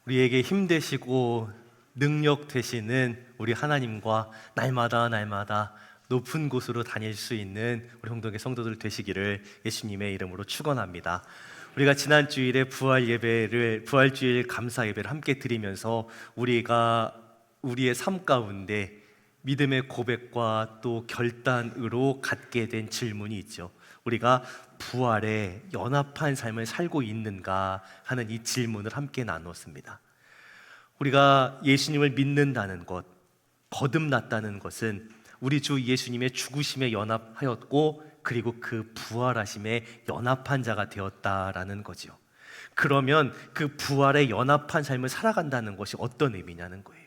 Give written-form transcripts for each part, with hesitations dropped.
우리에게 힘 되시고 능력 되시는 우리 하나님과 날마다 높은 곳으로 다닐 수 있는 우리 홍동의 성도들 되시기를 예수님의 이름으로 축원합니다. 우리가 지난 주일에 부활주일 감사 예배를 함께 드리면서 우리가 우리의 삶 가운데 믿음의 고백과 또 결단으로 갖게 된 질문이 있죠. 우리가 부활에 연합한 삶을 살고 있는가 하는 이 질문을 함께 나눴습니다. 우리가 예수님을 믿는다는 것, 거듭났다는 것은 우리 주 예수님의 죽으심에 연합하였고 그리고 그 부활하심에 연합한 자가 되었다라는 거죠. 그러면 그 부활에 연합한 삶을 살아간다는 것이 어떤 의미냐는 거예요.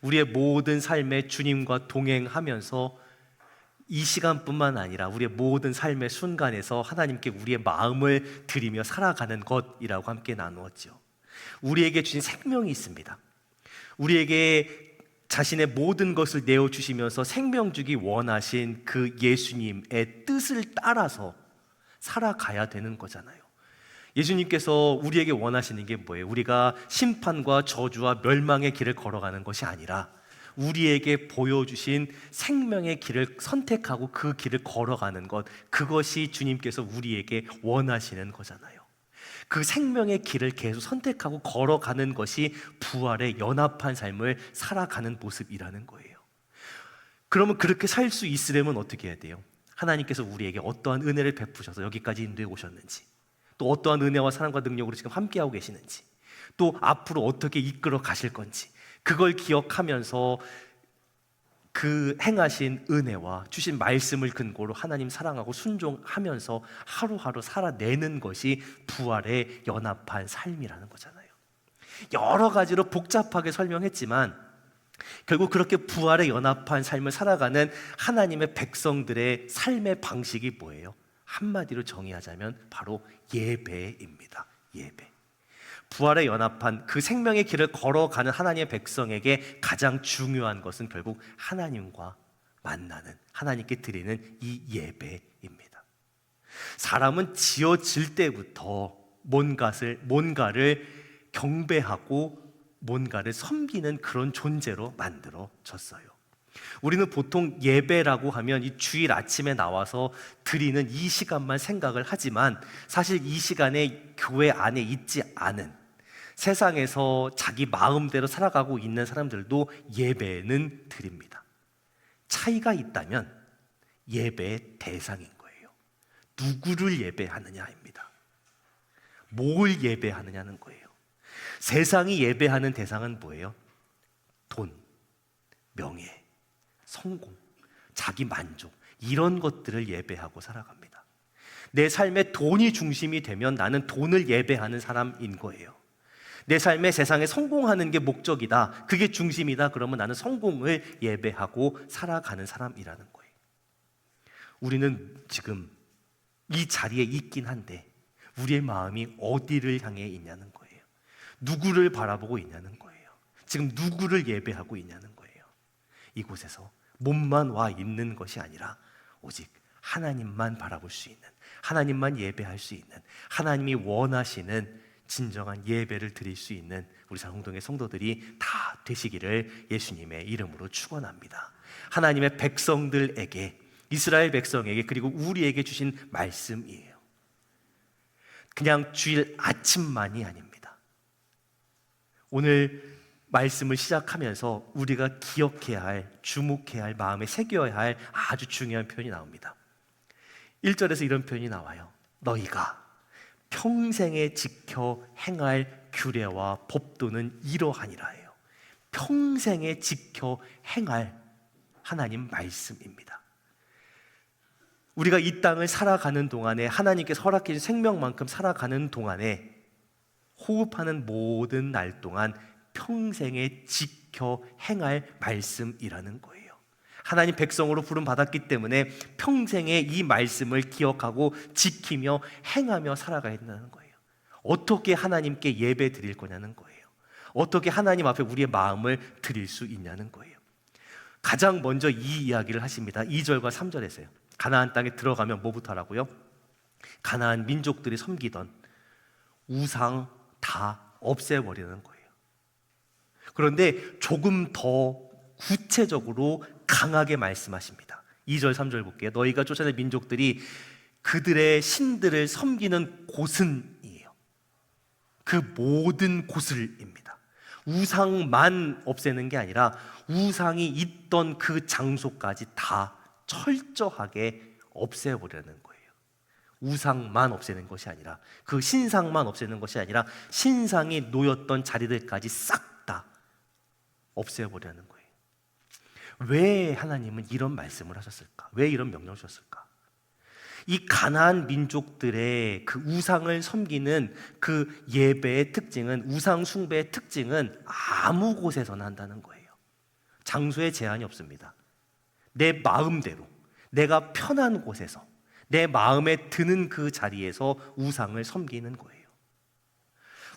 우리의 모든 삶에 주님과 동행하면서 이 시간뿐만 아니라 우리의 모든 삶의 순간에서 하나님께 우리의 마음을 드리며 살아가는 것이라고 함께 나누었죠. 우리에게 주신 생명이 있습니다. 우리에게 자신의 모든 것을 내어주시면서 생명 주기 원하신 그 예수님의 뜻을 따라서 살아가야 되는 거잖아요. 예수님께서 우리에게 원하시는 게 뭐예요? 우리가 심판과 저주와 멸망의 길을 걸어가는 것이 아니라 우리에게 보여주신 생명의 길을 선택하고 그 길을 걸어가는 것, 그것이 주님께서 우리에게 원하시는 거잖아요. 그 생명의 길을 계속 선택하고 걸어가는 것이 부활에 연합한 삶을 살아가는 모습이라는 거예요. 그러면 그렇게 살 수 있으려면 어떻게 해야 돼요? 하나님께서 우리에게 어떠한 은혜를 베푸셔서 여기까지 인도해 오셨는지, 또 어떠한 은혜와 사랑과 능력으로 지금 함께하고 계시는지, 또 앞으로 어떻게 이끌어 가실 건지, 그걸 기억하면서 그 행하신 은혜와 주신 말씀을 근거로 하나님 사랑하고 순종하면서 하루하루 살아내는 것이 부활에 연합한 삶이라는 거잖아요. 여러 가지로 복잡하게 설명했지만 결국 그렇게 부활에 연합한 삶을 살아가는 하나님의 백성들의 삶의 방식이 뭐예요? 한마디로 정의하자면 바로 예배입니다. 예배. 부활에 연합한 그 생명의 길을 걸어가는 하나님의 백성에게 가장 중요한 것은 결국 하나님과 만나는, 하나님께 드리는 이 예배입니다. 사람은 지어질 때부터 뭔가를 경배하고 뭔가를 섬기는 그런 존재로 만들어졌어요. 우리는 보통 예배라고 하면 이 주일 아침에 나와서 드리는 이 시간만 생각을 하지만 사실 이 시간에 교회 안에 있지 않은, 세상에서 자기 마음대로 살아가고 있는 사람들도 예배는 드립니다. 차이가 있다면 예배의 대상인 거예요. 누구를 예배하느냐입니다. 뭘 예배하느냐는 거예요. 세상이 예배하는 대상은 뭐예요? 돈, 명예, 성공, 자기 만족, 이런 것들을 예배하고 살아갑니다. 내 삶에 돈이 중심이 되면 나는 돈을 예배하는 사람인 거예요. 내 삶에 세상에 성공하는 게 목적이다, 그게 중심이다, 그러면 나는 성공을 예배하고 살아가는 사람이라는 거예요. 우리는 지금 이 자리에 있긴 한데 우리의 마음이 어디를 향해 있냐는 거예요. 누구를 바라보고 있냐는 거예요. 지금 누구를 예배하고 있냐는 거예요. 이곳에서 몸만 와 있는 것이 아니라 오직 하나님만 바라볼 수 있는, 하나님만 예배할 수 있는, 하나님이 원하시는 진정한 예배를 드릴 수 있는 우리 사랑동의 성도들이 다 되시기를 예수님의 이름으로 축원합니다. 하나님의 백성들에게, 이스라엘 백성에게, 그리고 우리에게 주신 말씀이에요. 그냥 주일 아침만이 아닙니다. 오늘 말씀을 시작하면서 우리가 기억해야 할, 주목해야 할, 마음에 새겨야 할 아주 중요한 표현이 나옵니다. 1절에서 이런 표현이 나와요. 너희가 평생에 지켜 행할 규례와 법도는 이러하니라예요. 평생에 지켜 행할 하나님 말씀입니다. 우리가 이 땅을 살아가는 동안에, 하나님께서 허락해 주신 생명만큼 살아가는 동안에 호흡하는 모든 날 동안 평생에 지켜 행할 말씀이라는 거예요. 하나님 백성으로 부름 받았기 때문에 평생에 이 말씀을 기억하고 지키며 행하며 살아가야 된다는 거예요. 어떻게 하나님께 예배 드릴 거냐는 거예요. 어떻게 하나님 앞에 우리의 마음을 드릴 수 있냐는 거예요. 가장 먼저 이 이야기를 하십니다. 2절과 3절에서요. 가나안 땅에 들어가면 뭐부터 하라고요? 가나안 민족들이 섬기던 우상 다 없애버리는 거예요. 그런데 조금 더 구체적으로 강하게 말씀하십니다. 2절 3절 볼게요. 너희가 쫓아낸 민족들이 그들의 신들을 섬기는 곳은이에요. 그 모든 곳을입니다. 우상만 없애는 게 아니라 우상이 있던 그 장소까지 다 철저하게 없애버리는 거예요. 우상만 없애는 것이 아니라, 그 신상만 없애는 것이 아니라 신상이 놓였던 자리들까지 싹 다 없애버리는 거예요. 왜 하나님은 이런 말씀을 하셨을까? 왜 이런 명령을 주셨을까? 이 가나안 민족들의 그 우상을 섬기는 그 예배의 특징은, 우상 숭배의 특징은 아무 곳에서나 한다는 거예요. 장소에 제한이 없습니다. 내 마음대로, 내가 편한 곳에서, 내 마음에 드는 그 자리에서 우상을 섬기는 거예요.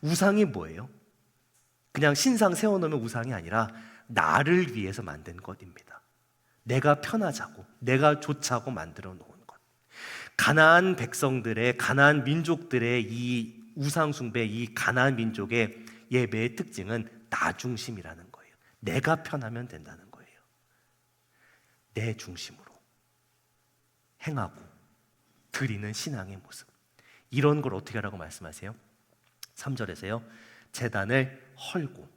우상이 뭐예요? 그냥 신상 세워놓으면 우상이 아니라 나를 위해서 만든 것입니다. 내가 편하자고, 내가 좋자고 만들어 놓은 것. 가나안 백성들의, 가나안 민족들의 이 우상 숭배, 이 가나안 민족의 예배의 특징은 나 중심이라는 거예요. 내가 편하면 된다는 거예요. 내 중심으로 행하고 드리는 신앙의 모습. 이런 걸 어떻게 하라고 말씀하세요? 3절에서요. 제단을 헐고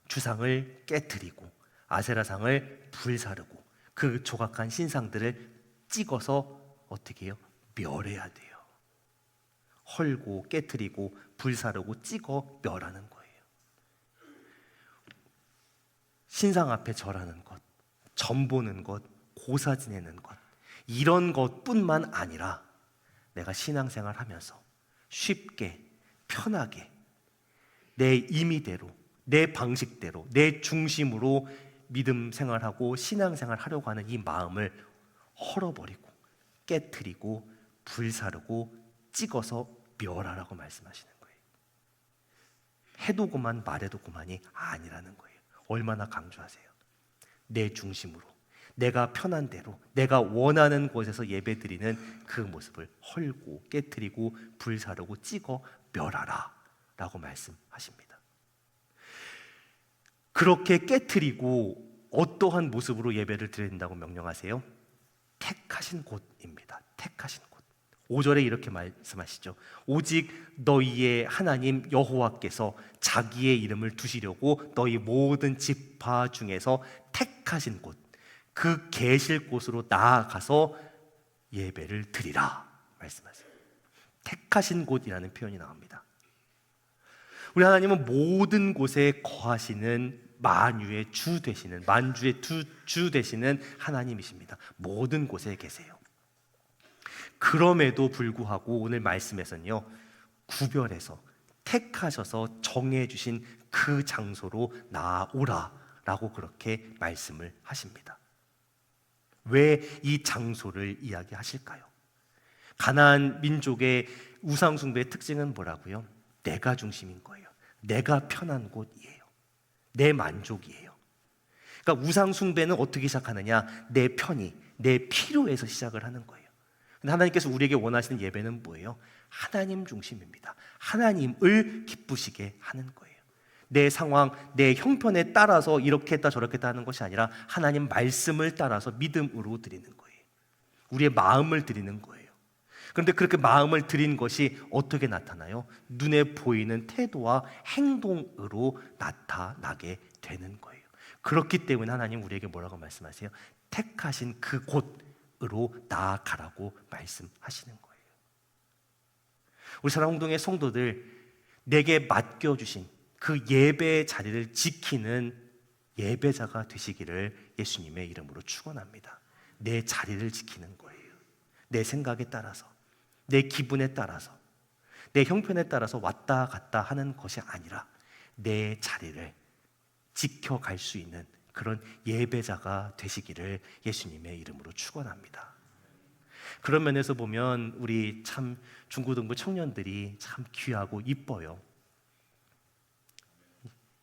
주상을 깨트리고 아세라상을 불사르고 그 조각한 신상들을 찍어서 어떻게 해요? 멸해야 돼요. 헐고 깨트리고 불사르고 찍어 멸하는 거예요. 신상 앞에 절하는 것, 점 보는 것, 고사 지내는 것, 이런 것뿐만 아니라 내가 신앙생활 하면서 쉽게 편하게 내 임의대로, 내 방식대로, 내 중심으로 믿음 생활하고 신앙생활 하려고 하는 이 마음을 헐어버리고 깨트리고 불사르고 찍어서 멸하라고 말씀하시는 거예요. 해도 그만 말해도 그만이 아니라는 거예요. 얼마나 강조하세요? 내 중심으로, 내가 편한 대로, 내가 원하는 곳에서 예배드리는 그 모습을 헐고 깨트리고 불사르고 찍어 멸하라 라고 말씀하십니다. 그렇게 깨트리고 어떠한 모습으로 예배를 드려야 된다고 명령하세요? 택하신 곳입니다. 택하신 곳. 5절에 이렇게 말씀하시죠. 오직 너희의 하나님 여호와께서 자기의 이름을 두시려고 너희 모든 지파 중에서 택하신 곳, 그 계실 곳으로 나아가서 예배를 드리라 말씀하세요. 택하신 곳이라는 표현이 나옵니다. 우리 하나님은 모든 곳에 거하시는 만유의 주 되시는, 만주의 주 되시는 하나님이십니다. 모든 곳에 계세요. 그럼에도 불구하고 오늘 말씀에서는요, 구별해서 택하셔서 정해주신 그 장소로 나아오라 라고 그렇게 말씀을 하십니다. 왜 이 장소를 이야기하실까요? 가나안 민족의 우상 숭배의 특징은 뭐라고요? 내가 중심인 거예요. 내가 편한 곳이에요. 내 만족이에요. 그러니까 우상 숭배는 어떻게 시작하느냐? 내 편의, 내 필요에서 시작을 하는 거예요. 근데 하나님께서 우리에게 원하시는 예배는 뭐예요? 하나님 중심입니다. 하나님을 기쁘시게 하는 거예요. 내 상황, 내 형편에 따라서 이렇게 했다 저렇게 했다 하는 것이 아니라 하나님 말씀을 따라서 믿음으로 드리는 거예요. 우리의 마음을 드리는 거예요. 그런데 그렇게 마음을 드린 것이 어떻게 나타나요? 눈에 보이는 태도와 행동으로 나타나게 되는 거예요. 그렇기 때문에 하나님 우리에게 뭐라고 말씀하세요? 택하신 그 곳으로 나아가라고 말씀하시는 거예요. 우리 사랑홍동의 성도들, 내게 맡겨주신 그 예배의 자리를 지키는 예배자가 되시기를 예수님의 이름으로 축원합니다. 내 자리를 지키는 거예요. 내 생각에 따라서, 내 기분에 따라서, 내 형편에 따라서 왔다 갔다 하는 것이 아니라 내 자리를 지켜갈 수 있는 그런 예배자가 되시기를 예수님의 이름으로 축원합니다. 그런 면에서 보면 우리 참 중고등부 청년들이 참 귀하고 이뻐요.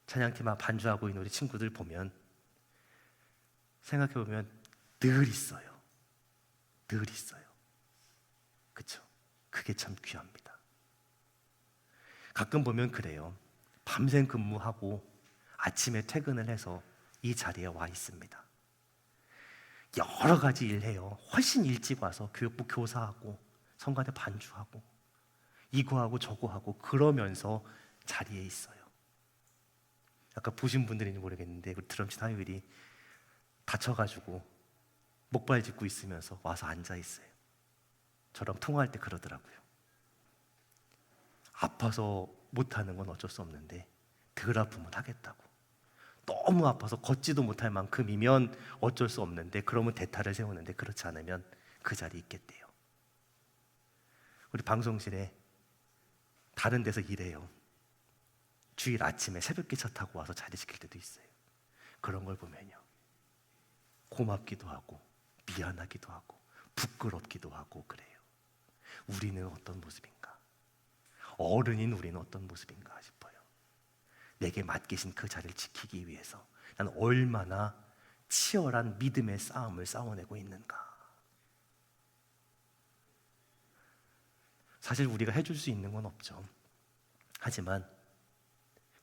찬양팀 앞 반주하고 있는 우리 친구들 보면 생각해보면 늘 있어요. 늘 있어요. 그렇죠? 그게 참 귀합니다. 가끔 보면 그래요. 밤샘 근무하고 아침에 퇴근을 해서 이 자리에 와 있습니다. 여러 가지 일 해요. 훨씬 일찍 와서 교육부 교사하고 성가대 반주하고 이거하고 저거하고 그러면서 자리에 있어요. 아까 보신 분들인지 모르겠는데 우리 드럼친 하율이 다쳐가지고 목발 짚고 있으면서 와서 앉아 있어요. 저랑 통화할 때 그러더라고요. 아파서 못하는 건 어쩔 수 없는데 덜 아프면 하겠다고. 너무 아파서 걷지도 못할 만큼이면 어쩔 수 없는데 그러면 대타를 세우는데 그렇지 않으면 그 자리에 있겠대요. 우리 방송실에 다른 데서 일해요. 주일 아침에 새벽 기차 타고 와서 자리 지킬 때도 있어요. 그런 걸 보면요, 고맙기도 하고 미안하기도 하고 부끄럽기도 하고 그래요. 우리는 어떤 모습인가? 어른인 우리는 어떤 모습인가 싶어요. 내게 맡기신 그 자리를 지키기 위해서 난 얼마나 치열한 믿음의 싸움을 싸워내고 있는가. 사실 우리가 해줄 수 있는 건 없죠. 하지만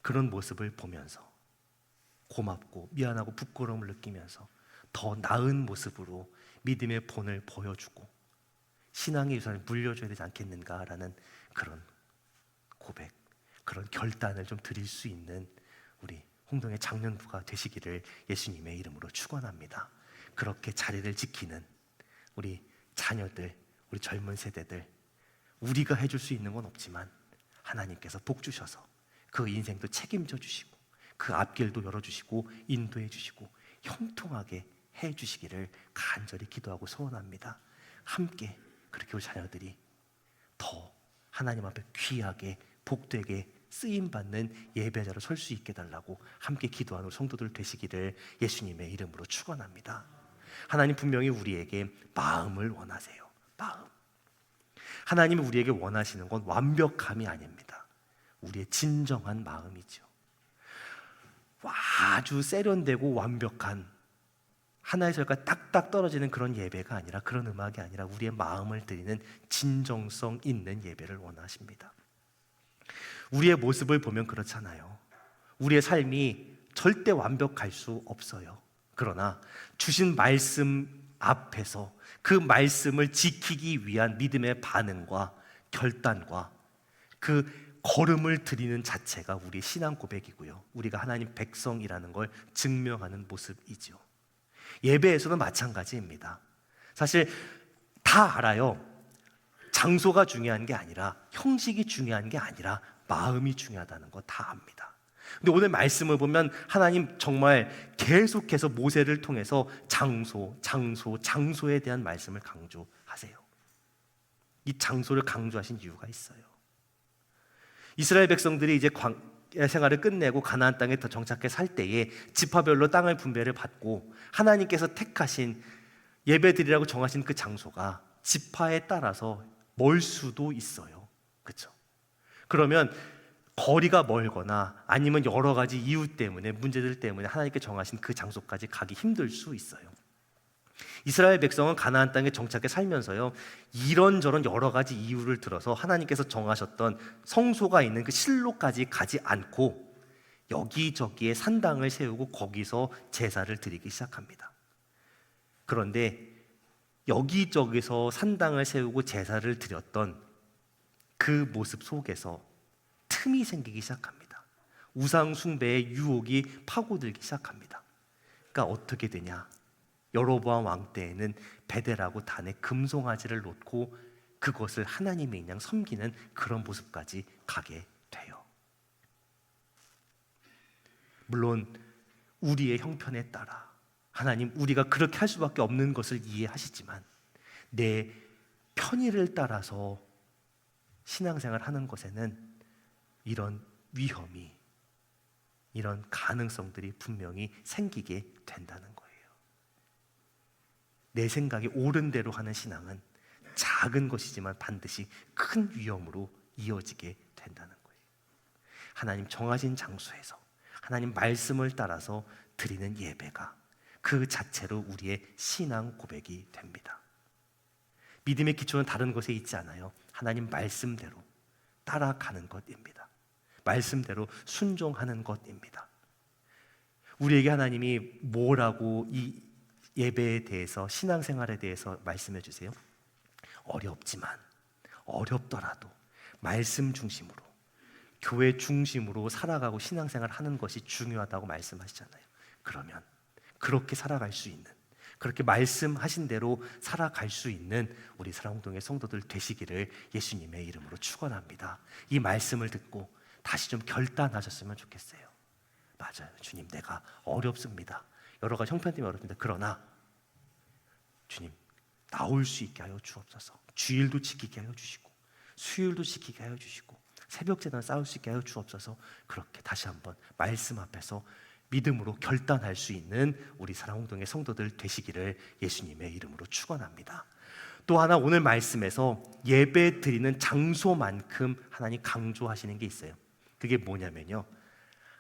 그런 모습을 보면서 고맙고 미안하고 부끄러움을 느끼면서 더 나은 모습으로 믿음의 본을 보여주고 신앙의 유산을 물려줘야 되지 않겠는가라는 그런 고백, 그런 결단을 좀 드릴 수 있는 우리 홍동의 장년부가 되시기를 예수님의 이름으로 축원합니다. 그렇게 자리를 지키는 우리 자녀들, 우리 젊은 세대들, 우리가 해줄 수 있는 건 없지만 하나님께서 복 주셔서 그 인생도 책임져 주시고 그 앞길도 열어주시고 인도해 주시고 형통하게 해 주시기를 간절히 기도하고 소원합니다. 함께 그렇게 우리 자녀들이 더 하나님 앞에 귀하게 복되게 쓰임받는 예배자로 설 수 있게 달라고 함께 기도하는 성도들 되시기를 예수님의 이름으로 축원합니다. 하나님 분명히 우리에게 마음을 원하세요. 마음. 하나님이 우리에게 원하시는 건 완벽함이 아닙니다. 우리의 진정한 마음이죠. 아주 세련되고 완벽한 하나의 절과 딱딱 떨어지는 그런 예배가 아니라, 그런 음악이 아니라 우리의 마음을 드리는 진정성 있는 예배를 원하십니다. 우리의 모습을 보면 그렇잖아요. 우리의 삶이 절대 완벽할 수 없어요. 그러나 주신 말씀 앞에서 그 말씀을 지키기 위한 믿음의 반응과 결단과 그 걸음을 드리는 자체가 우리의 신앙 고백이고요, 우리가 하나님 백성이라는 걸 증명하는 모습이죠. 예배에서도 마찬가지입니다. 사실 다 알아요. 장소가 중요한 게 아니라, 형식이 중요한 게 아니라 마음이 중요하다는 거 다 압니다. 근데 오늘 말씀을 보면 하나님 정말 계속해서 모세를 통해서 장소에 대한 말씀을 강조하세요. 이 장소를 강조하신 이유가 있어요. 이스라엘 백성들이 이제 광야 생활을 끝내고 가나안 땅에 더 정착해 살 때에 지파별로 땅을 분배를 받고 하나님께서 택하신 예배드리라고 정하신 그 장소가 지파에 따라서 멀 수도 있어요. 그렇죠? 그러면 거리가 멀거나 아니면 여러 가지 이유 때문에, 문제들 때문에 하나님께 정하신 그 장소까지 가기 힘들 수 있어요. 이스라엘 백성은 가나안 땅에 정착해 살면서요, 이런저런 여러 가지 이유를 들어서 하나님께서 정하셨던 성소가 있는 그 실로까지 가지 않고 여기저기에 산당을 세우고 거기서 제사를 드리기 시작합니다. 그런데 여기저기서 산당을 세우고 제사를 드렸던 그 모습 속에서 틈이 생기기 시작합니다. 우상 숭배의 유혹이 파고들기 시작합니다. 그러니까 어떻게 되냐? 여로보암 왕 때에는 베델하고 단에 금송아지를 놓고 그것을 하나님의 양 섬기는 그런 모습까지 가게 돼요. 물론 우리의 형편에 따라 하나님, 우리가 그렇게 할 수밖에 없는 것을 이해하시지만 내 편의를 따라서 신앙생활 하는 것에는 이런 위험이, 이런 가능성들이 분명히 생기게 된다는 거예요. 내 생각이 옳은 대로 하는 신앙은 작은 것이지만 반드시 큰 위험으로 이어지게 된다는 거예요. 하나님 정하신 장소에서 하나님 말씀을 따라서 드리는 예배가 그 자체로 우리의 신앙 고백이 됩니다. 믿음의 기초는 다른 것에 있지 않아요. 하나님 말씀대로 따라가는 것입니다. 말씀대로 순종하는 것입니다. 우리에게 하나님이 뭐라고 이 예배에 대해서, 신앙생활에 대해서 말씀해 주세요? 어렵지만, 어렵더라도 말씀 중심으로, 교회 중심으로 살아가고 신앙생활 하는 것이 중요하다고 말씀하시잖아요. 그러면 그렇게 살아갈 수 있는, 그렇게 말씀하신 대로 살아갈 수 있는 우리 사랑홍동의 성도들 되시기를 예수님의 이름으로 축원합니다. 이 말씀을 듣고 다시 좀 결단하셨으면 좋겠어요. 맞아요. 주님, 내가 어렵습니다. 여러 가지 형편 때문에 어렵습니다. 그러나 주님, 나올 수 있게 하여 주옵소서. 주일도 지키게 하여 주시고, 수요일도 지키게 하여 주시고, 새벽 제단 싸울 수 있게 하여 주옵소서. 그렇게 다시 한번 말씀 앞에서 믿음으로 결단할 수 있는 우리 사랑홍동의 성도들 되시기를 예수님의 이름으로 축원합니다. 또 하나, 오늘 말씀에서 예배 드리는 장소만큼 하나님 강조하시는 게 있어요. 그게 뭐냐면요,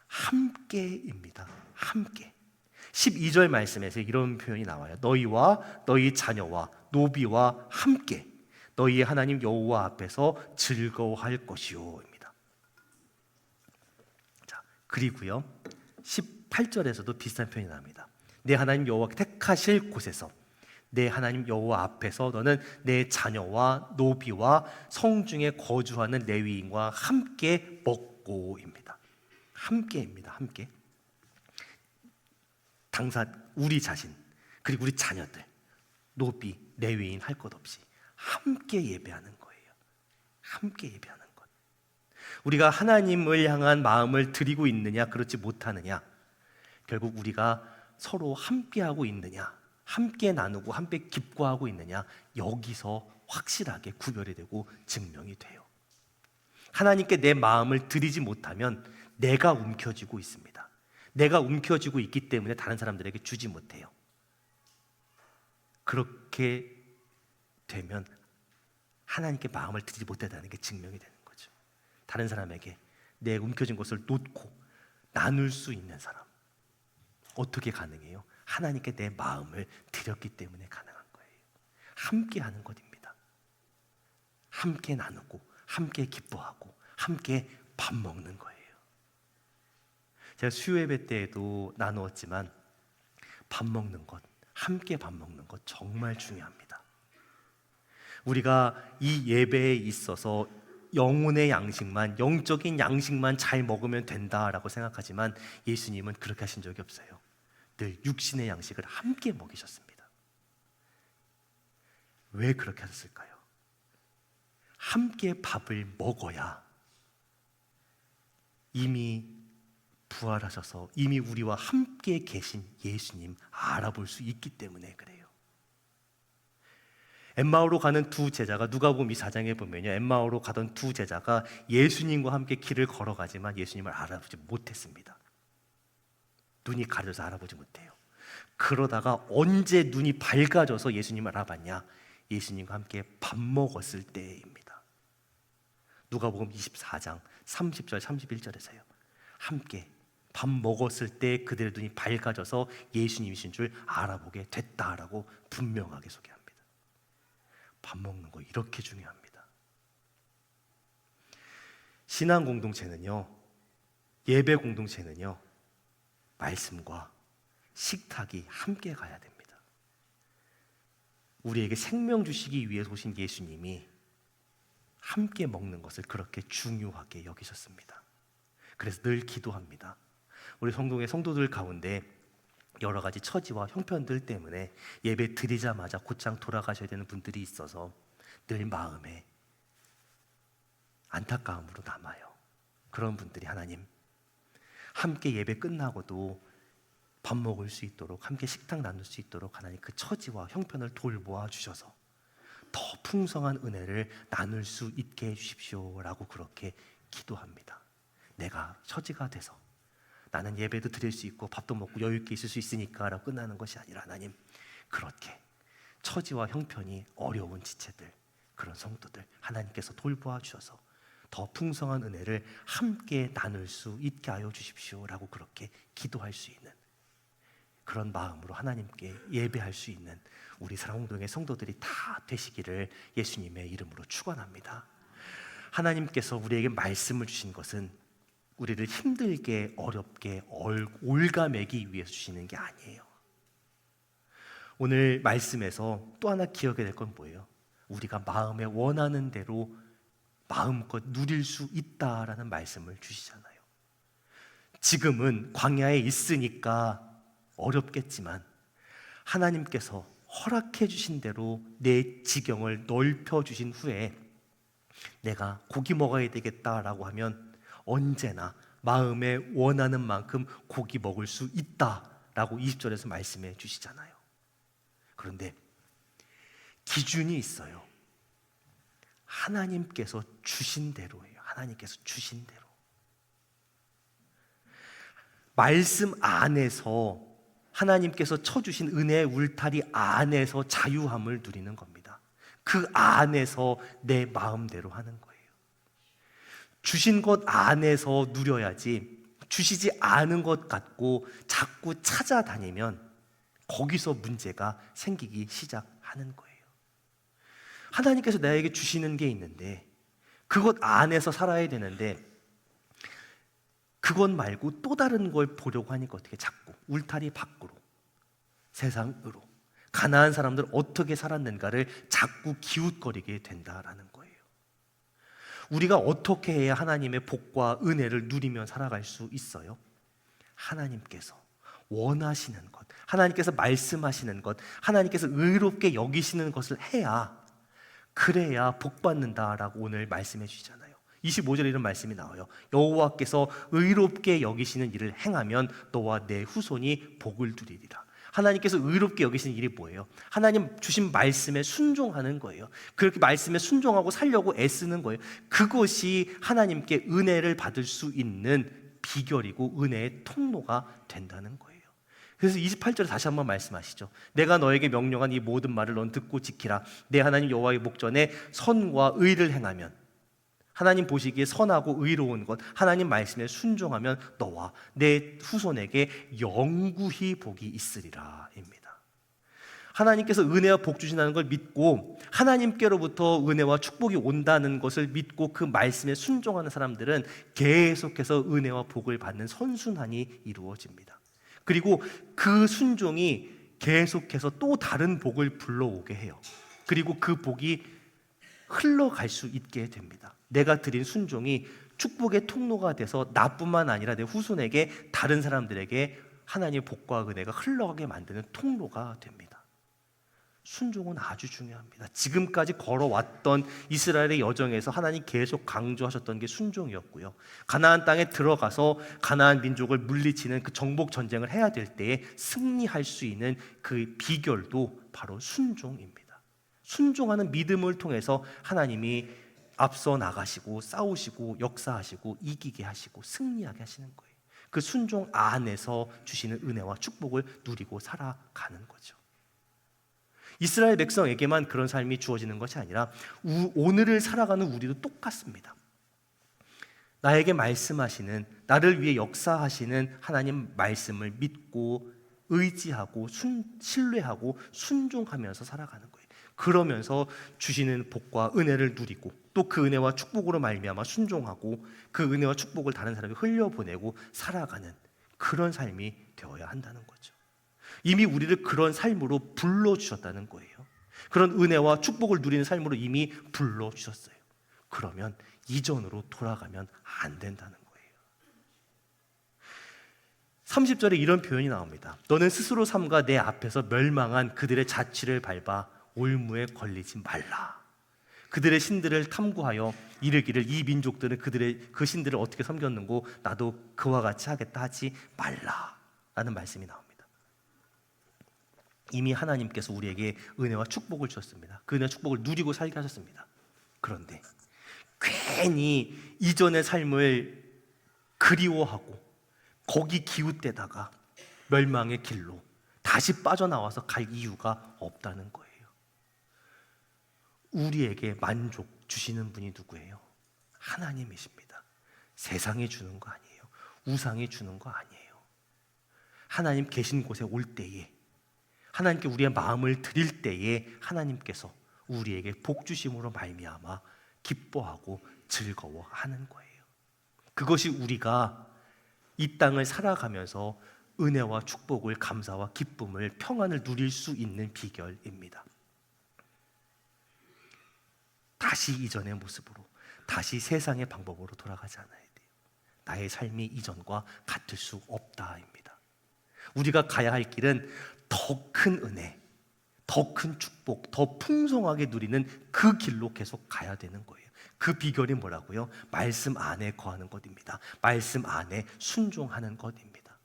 함께입니다. 함께. 12절 말씀에서 이런 표현이 나와요. 너희와 너희 자녀와 노비와 함께 너희의 하나님 여호와 앞에서 즐거워할 것이오입니다. 자, 그리고요 18절에서도 비슷한 표현이 나옵니다. 내 하나님 여호와께 택하실 곳에서, 내 하나님 여호와 앞에서 너는 내 자녀와 노비와 성중에 거주하는 레위인과 함께 먹고입니다. 함께입니다. 함께. 당사 우리 자신, 그리고 우리 자녀들, 노비, 레위인 할 것 없이 함께 예배하는 거예요. 함께 예배하는 것. 우리가 하나님을 향한 마음을 드리고 있느냐, 그렇지 못하느냐, 결국 우리가 서로 함께하고 있느냐, 함께 나누고 함께 기뻐하고 있느냐, 여기서 확실하게 구별이 되고 증명이 돼요. 하나님께 내 마음을 드리지 못하면 내가 움켜쥐고 있습니다. 내가 움켜쥐고 있기 때문에 다른 사람들에게 주지 못해요. 그렇게 되면 하나님께 마음을 드리지 못했다는 게 증명이 되는 거죠. 다른 사람에게 내 움켜진 것을 놓고 나눌 수 있는 사람, 어떻게 가능해요? 하나님께 내 마음을 드렸기 때문에 가능한 거예요. 함께 하는 것입니다. 함께 나누고 함께 기뻐하고 함께 밥 먹는 거예요. 제가 수요 예배 때에도 나누었지만 밥 먹는 것, 함께 밥 먹는 것 정말 중요합니다. 우리가 이 예배에 있어서 영혼의 양식만, 영적인 양식만 잘 먹으면 된다라고 생각하지만 예수님은 그렇게 하신 적이 없어요. 늘 육신의 양식을 함께 먹이셨습니다. 왜 그렇게 하셨을까요? 함께 밥을 먹어야 이미 부활하셔서 이미 우리와 함께 계신 예수님 알아볼 수 있기 때문에 그래요. 엠마오로 가는 두 제자가, 누가복음 2장에 보면요, 엠마오로 가던 두 제자가 예수님과 함께 길을 걸어가지만 예수님을 알아보지 못했습니다. 눈이 가려져서 알아보지 못해요. 그러다가 언제 눈이 밝아져서 예수님을 알아봤냐? 예수님과 함께 밥 먹었을 때입니다. 누가복음 24장 30절 31절에서요. 함께 밥 먹었을 때 그들의 눈이 밝아져서 예수님이신 줄 알아보게 됐다라고 분명하게 소개합니다. 밥 먹는 거 이렇게 중요합니다. 신앙 공동체는요, 예배 공동체는요, 말씀과 식탁이 함께 가야 됩니다. 우리에게 생명 주시기 위해서 오신 예수님이 함께 먹는 것을 그렇게 중요하게 여기셨습니다. 그래서 늘 기도합니다. 우리 성동의 성도들 가운데 여러 가지 처지와 형편들 때문에 예배 드리자마자 곧장 돌아가셔야 되는 분들이 있어서 늘 마음에 안타까움으로 남아요. 그런 분들이 하나님, 함께 예배 끝나고도 밥 먹을 수 있도록, 함께 식탁 나눌 수 있도록 하나님 그 처지와 형편을 돌보아 주셔서 더 풍성한 은혜를 나눌 수 있게 해주십시오라고 그렇게 기도합니다. 내가 처지가 돼서 나는 예배도 드릴 수 있고 밥도 먹고 여유 있게 있을 수 있으니까 라고 끝나는 것이 아니라 하나님, 그렇게 처지와 형편이 어려운 지체들, 그런 성도들 하나님께서 돌보아 주셔서 더 풍성한 은혜를 함께 나눌 수 있게 하여 주십시오라고 그렇게 기도할 수 있는, 그런 마음으로 하나님께 예배할 수 있는 우리 사랑홍동의 성도들이 다 되시기를 예수님의 이름으로 축원합니다. 하나님께서 우리에게 말씀을 주신 것은 우리를 힘들게 어렵게 올가매기 위해서 주시는 게 아니에요. 오늘 말씀에서 또 하나 기억해야 될 건 뭐예요? 우리가 마음에 원하는 대로 마음껏 누릴 수 있다라는 말씀을 주시잖아요. 지금은 광야에 있으니까 어렵겠지만 하나님께서 허락해 주신 대로 내 지경을 넓혀 주신 후에 내가 고기 먹어야 되겠다라고 하면 언제나 마음에 원하는 만큼 고기 먹을 수 있다라고 20절에서 말씀해 주시잖아요. 그런데 기준이 있어요. 하나님께서 주신 대로예요. 하나님께서 주신 대로. 말씀 안에서 하나님께서 쳐주신 은혜의 울타리 안에서 자유함을 누리는 겁니다. 그 안에서 내 마음대로 하는 거예요. 주신 것 안에서 누려야지 주시지 않은 것 같고 자꾸 찾아다니면 거기서 문제가 생기기 시작하는 거예요. 하나님께서 나에게 주시는 게 있는데 그것 안에서 살아야 되는데 그것 말고 또 다른 걸 보려고 하니까 어떻게 자꾸 울타리 밖으로 세상으로 가나안 사람들 어떻게 살았는가를 자꾸 기웃거리게 된다라는 거예요. 우리가 어떻게 해야 하나님의 복과 은혜를 누리며 살아갈 수 있어요? 하나님께서 원하시는 것, 하나님께서 말씀하시는 것, 하나님께서 의롭게 여기시는 것을 해야, 그래야 복 받는다라고 오늘 말씀해 주시잖아요. 25절에 이런 말씀이 나와요. 여호와께서 의롭게 여기시는 일을 행하면 너와 내 후손이 복을 누리리라. 하나님께서 의롭게 여기시는 일이 뭐예요? 하나님 주신 말씀에 순종하는 거예요. 그렇게 말씀에 순종하고 살려고 애쓰는 거예요. 그것이 하나님께 은혜를 받을 수 있는 비결이고 은혜의 통로가 된다는 거예요. 그래서 28절에 다시 한번 말씀하시죠. 내가 너에게 명령한 이 모든 말을 넌 듣고 지키라. 내 하나님 여호와의 목전에 선과 의를 행하면, 하나님 보시기에 선하고 의로운 것, 하나님 말씀에 순종하면 너와 내 후손에게 영구히 복이 있으리라 입니다. 하나님께서 은혜와 복 주신다는 걸 믿고 하나님께로부터 은혜와 축복이 온다는 것을 믿고 그 말씀에 순종하는 사람들은 계속해서 은혜와 복을 받는 선순환이 이루어집니다. 그리고 그 순종이 계속해서 또 다른 복을 불러오게 해요. 그리고 그 복이 흘러갈 수 있게 됩니다. 내가 드린 순종이 축복의 통로가 돼서 나뿐만 아니라 내 후손에게, 다른 사람들에게 하나님의 복과 은혜가 흘러가게 만드는 통로가 됩니다. 순종은 아주 중요합니다. 지금까지 걸어왔던 이스라엘의 여정에서 하나님 계속 강조하셨던 게 순종이었고요. 가나안 땅에 들어가서 가나안 민족을 물리치는 그 정복 전쟁을 해야 될 때에 승리할 수 있는 그 비결도 바로 순종입니다. 순종하는 믿음을 통해서 하나님이 앞서 나가시고 싸우시고 역사하시고 이기게 하시고 승리하게 하시는 거예요. 그 순종 안에서 주시는 은혜와 축복을 누리고 살아가는 거죠. 이스라엘 백성에게만 그런 삶이 주어지는 것이 아니라 오늘을 살아가는 우리도 똑같습니다. 나에게 말씀하시는, 나를 위해 역사하시는 하나님 말씀을 믿고 의지하고 신뢰하고 순종하면서 살아가는 거예요. 그러면서 주시는 복과 은혜를 누리고 또 그 은혜와 축복으로 말미암아 순종하고 그 은혜와 축복을 다른 사람에게 흘려보내고 살아가는 그런 삶이 되어야 한다는 거죠. 이미 우리를 그런 삶으로 불러주셨다는 거예요. 그런 은혜와 축복을 누리는 삶으로 이미 불러주셨어요. 그러면 이전으로 돌아가면 안 된다는 거예요. 30절에 이런 표현이 나옵니다. 너는 스스로 삼가 내 앞에서 멸망한 그들의 자취를 밟아 올무에 걸리지 말라. 그들의 신들을 탐구하여 이르기를 이 민족들은 그 신들을 어떻게 섬겼는고 나도 그와 같이 하겠다 하지 말라 라는 말씀이 나옵니다. 이미 하나님께서 우리에게 은혜와 축복을 주셨습니다. 그 은혜와 축복을 누리고 살게 하셨습니다. 그런데 괜히 이전의 삶을 그리워하고 거기 기웃대다가 멸망의 길로 다시 빠져나와서 갈 이유가 없다는 거예요. 우리에게 만족 주시는 분이 누구예요? 하나님이십니다. 세상이 주는 거 아니에요. 우상이 주는 거 아니에요. 하나님 계신 곳에 올 때에, 하나님께 우리의 마음을 드릴 때에 하나님께서 우리에게 복 주심으로 말미암아 기뻐하고 즐거워하는 거예요. 그것이 우리가 이 땅을 살아가면서 은혜와 축복을, 감사와 기쁨을, 평안을 누릴 수 있는 비결입니다. 다시 이전의 모습으로, 다시 세상의 방법으로 돌아가지 않아야 돼요. 나의 삶이 이전과 같을 수 없다입니다. 우리가 가야 할 길은 더 큰 은혜, 더 큰 축복, 더 풍성하게 누리는 그 길로 계속 가야 되는 거예요. 그 비결이 뭐라고요? 말씀 안에 거하는 것입니다. 말씀 안에 순종하는 것입니다.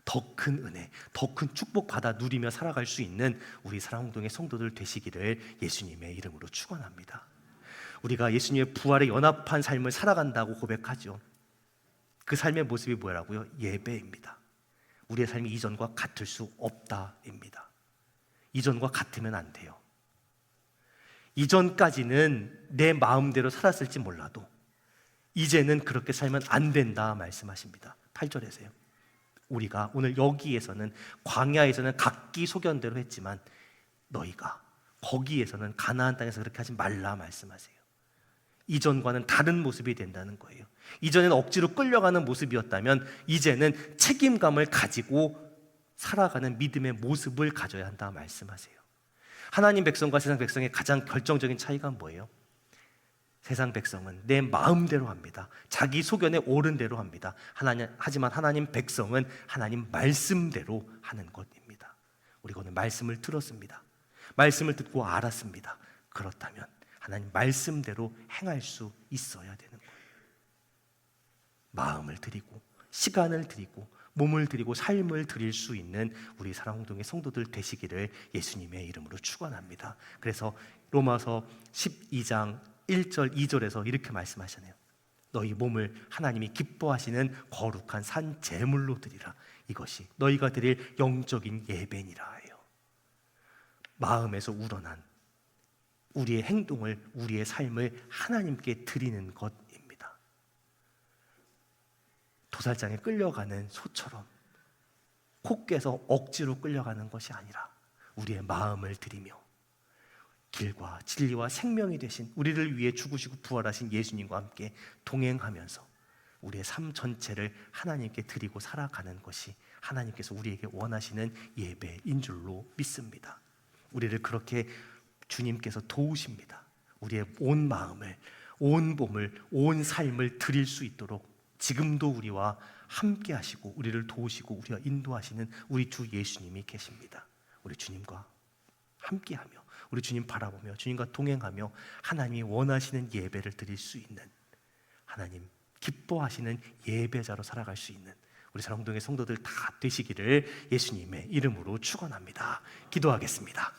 더 큰 은혜, 더 큰 축복 받아 누리며 살아갈 수 있는 우리 사랑홍동의 성도들 되시기를 예수님의 이름으로 축원합니다. 우리가 예수님의 부활에 연합한 삶을 살아간다고 고백하죠. 그 삶의 모습이 뭐라고요? 예배입니다. 우리의 삶이 이전과 같을 수 없다입니다. 이전과 같으면 안 돼요. 이전까지는 내 마음대로 살았을지 몰라도 이제는 그렇게 살면 안 된다 말씀하십니다. 8절에서요. 우리가 오늘 여기에서는, 광야에서는 각기 소견대로 했지만 너희가 거기에서는, 가나안 땅에서 그렇게 하지 말라 말씀하세요. 이전과는 다른 모습이 된다는 거예요. 이전에는 억지로 끌려가는 모습이었다면 이제는 책임감을 가지고 살아가는 믿음의 모습을 가져야 한다 말씀하세요. 하나님 백성과 세상 백성의 가장 결정적인 차이가 뭐예요? 세상 백성은 내 마음대로 합니다. 자기 소견에 옳은 대로 합니다. 하지만 하나님 백성은 하나님 말씀대로 하는 것입니다. 우리가 오늘 말씀을 들었습니다. 말씀을 듣고 알았습니다. 그렇다면 하나님 말씀대로 행할 수 있어야 되는 거예요. 마음을 드리고 시간을 드리고 몸을 드리고 삶을 드릴 수 있는 우리 사랑홍동의 성도들 되시기를 예수님의 이름으로 축원합니다. 그래서 로마서 12장 1절 2절에서 이렇게 말씀하시네요. 너희 몸을 하나님이 기뻐하시는 거룩한 산 제물로 드리라. 이것이 너희가 드릴 영적인 예배니라 해요. 마음에서 우러난 우리의 행동을, 우리의 삶을 하나님께 드리는 것입니다. 도살장에 끌려가는 소처럼 코 깨서 억지로 끌려가는 것이 아니라 우리의 마음을 드리며 길과 진리와 생명이 되신, 우리를 위해 죽으시고 부활하신 예수님과 함께 동행하면서 우리의 삶 전체를 하나님께 드리고 살아가는 것이 하나님께서 우리에게 원하시는 예배인 줄로 믿습니다. 우리를 그렇게 주님께서 도우십니다. 우리의 온 마음을, 온 몸을, 온 삶을 드릴 수 있도록 지금도 우리와 함께 하시고 우리를 도우시고 우리와 인도하시는 우리 주 예수님이 계십니다. 우리 주님과 함께하며 우리 주님 바라보며 주님과 동행하며 하나님이 원하시는 예배를 드릴 수 있는, 하나님 기뻐하시는 예배자로 살아갈 수 있는 우리 사랑동의 성도들 다 되시기를 예수님의 이름으로 축원합니다. 기도하겠습니다.